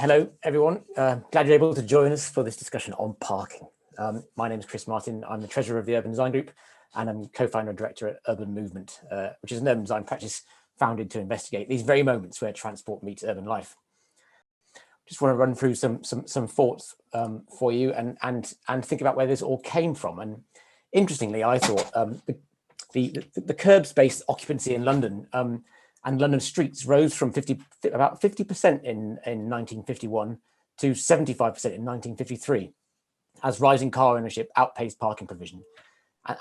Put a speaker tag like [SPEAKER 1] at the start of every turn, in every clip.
[SPEAKER 1] Hello, everyone. Glad you're able to join us for this discussion on parking. My name is Chris Martin. I'm the treasurer of the Urban Design Group, and I'm co-founder and director at Urban Movement, which is an urban design practice founded to investigate these very moments where transport meets urban life. Just want to run through some thoughts for you and think about where this all came from. And interestingly, I thought the curb-based occupancy in London and London streets rose from about 50% in 1951 to 75% in 1953, as rising car ownership outpaced parking provision.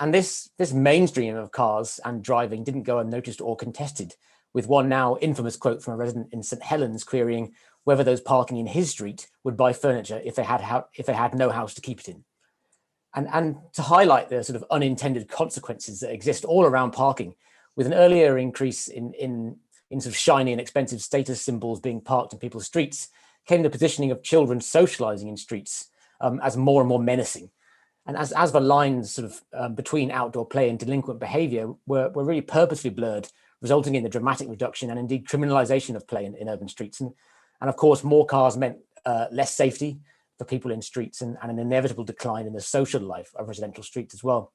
[SPEAKER 1] And this mainstream of cars and driving didn't go unnoticed or contested, with one now infamous quote from a resident in St Helens querying whether those parking in his street would buy furniture if they had no house to keep it in. And to highlight the sort of unintended consequences that exist all around parking, with an earlier increase in sort of shiny and expensive status symbols being parked in people's streets, came the positioning of children socializing in streets as more and more menacing. And as the lines sort of between outdoor play and delinquent behavior were really purposely blurred, resulting in the dramatic reduction and indeed criminalization of play in urban streets. And of course, more cars meant less safety for people in streets and an inevitable decline in the social life of residential streets as well.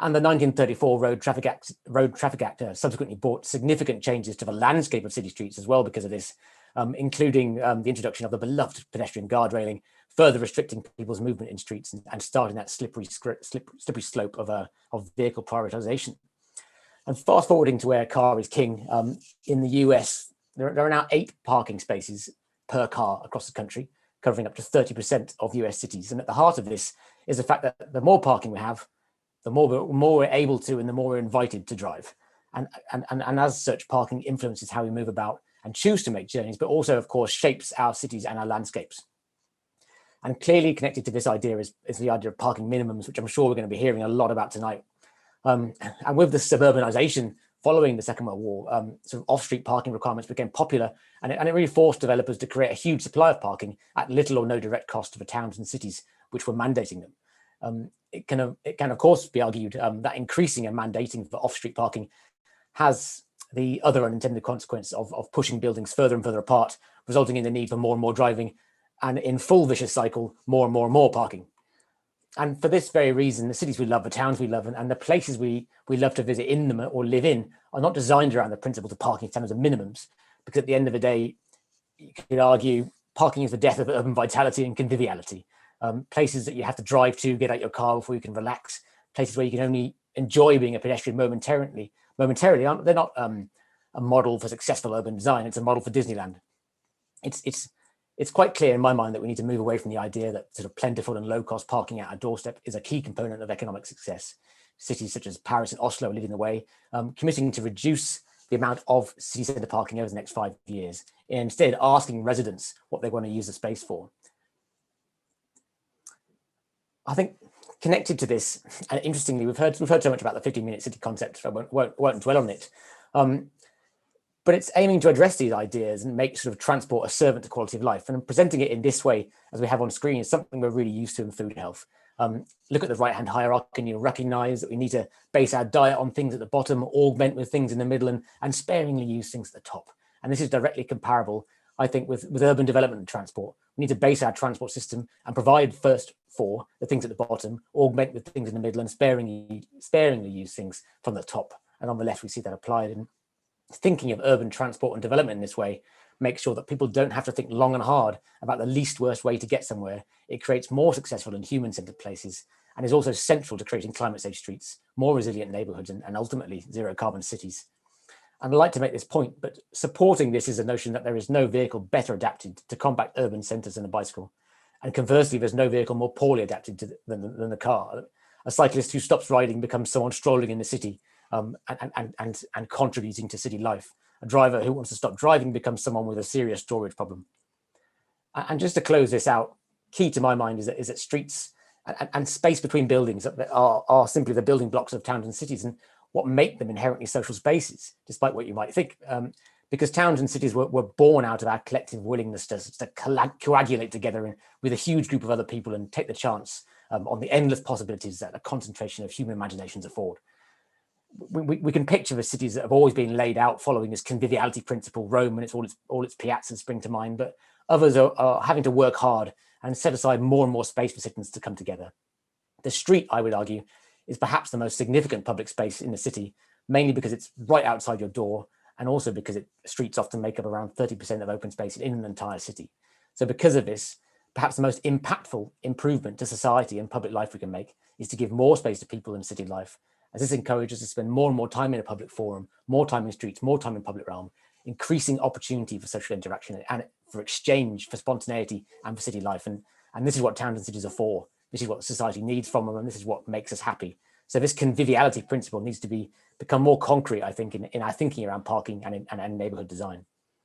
[SPEAKER 1] And the 1934 Road Traffic Act subsequently brought significant changes to the landscape of city streets as well because of this, including the introduction of the beloved pedestrian guard railing, further restricting people's movement in streets and starting that slippery slope of vehicle prioritization. And fast forwarding to where car is king, in the US, there are now 8 parking spaces per car across the country, covering up to 30% of US cities. And at the heart of this is the fact that the more parking we have, the more we're able to and the more we're invited to drive. And as such, parking influences how we move about and choose to make journeys, but also, of course, shapes our cities and our landscapes. And clearly connected to this idea is the idea of parking minimums, which I'm sure we're going to be hearing a lot about tonight. And with the suburbanization following the Second World War, sort of off-street parking requirements became popular, and it really forced developers to create a huge supply of parking at little or no direct cost to the towns and cities which were mandating them. It can of course be argued that increasing and mandating for off-street parking has the other unintended consequence of pushing buildings further and further apart, resulting in the need for more and more driving, and in full vicious cycle, more and more parking. And for this very reason, the cities we love, the towns we love, and the places we love to visit in them or live in are not designed around the principles of parking standards and minimums, because at the end of the day, you could argue parking is the death of urban vitality and conviviality. Places that you have to drive to, get out your car before you can relax, places where you can only enjoy being a pedestrian momentarily, they're not a model for successful urban design, it's a model for Disneyland. It's quite clear in my mind that we need to move away from the idea that sort of plentiful and low-cost parking at our doorstep is a key component of economic success. Cities such as Paris and Oslo are leading the way, committing to reduce the amount of city centre parking over the next 5 years, and instead asking residents what they want to use the space for. I think connected to this, and interestingly, we've heard so much about the 15-minute city concept, so I won't dwell on it. But it's aiming to address these ideas and make sort of transport a servant to quality of life. And presenting it in this way, as we have on screen, is something we're really used to in food health. Look at the right-hand hierarchy and you'll recognize that we need to base our diet on things at the bottom, augment with things in the middle, and sparingly use things at the top. And this is directly comparable, I think, with urban development and transport. We need to base our transport system and provide first for the things at the bottom, augment with things in the middle, and sparingly use things from the top. And on the left, we see that applied. And thinking of urban transport and development in this way makes sure that people don't have to think long and hard about the least worst way to get somewhere. It creates more successful and human-centered places, and is also central to creating climate-safe streets, more resilient neighborhoods, and ultimately zero-carbon cities. And I'd like to make this point, but supporting this is a notion that there is no vehicle better adapted to compact urban centers than a bicycle. And conversely, there's no vehicle more poorly adapted than the car. A cyclist who stops riding becomes someone strolling in the city, and contributing to city life. A driver who wants to stop driving becomes someone with a serious storage problem. And just to close this out, key to my mind is that streets and space between buildings are simply the building blocks of towns and cities, and what make them inherently social spaces, despite what you might think. Because towns and cities were born out of our collective willingness to coagulate together with a huge group of other people and take the chance on the endless possibilities that a concentration of human imaginations afford. We can picture the cities that have always been laid out following this conviviality principle. Rome and all its piazzas spring to mind, but Others are having to work hard and set aside more and more space for citizens to come together. The street, I would argue, is perhaps the most significant public space in the city, mainly because it's right outside your door, and also because streets often make up around 30% of open space in an entire city. So because of this, perhaps the most impactful improvement to society and public life we can make is to give more space to people in city life, as this encourages us to spend more and more time in a public forum, more time in streets, more time in public realm, increasing opportunity for social interaction and for exchange, for spontaneity, and for city life. And this is what towns and cities are for. This is what society needs from them, and this is what makes us happy. So this conviviality principle needs to become more concrete, I think, in our thinking around parking and neighborhood design.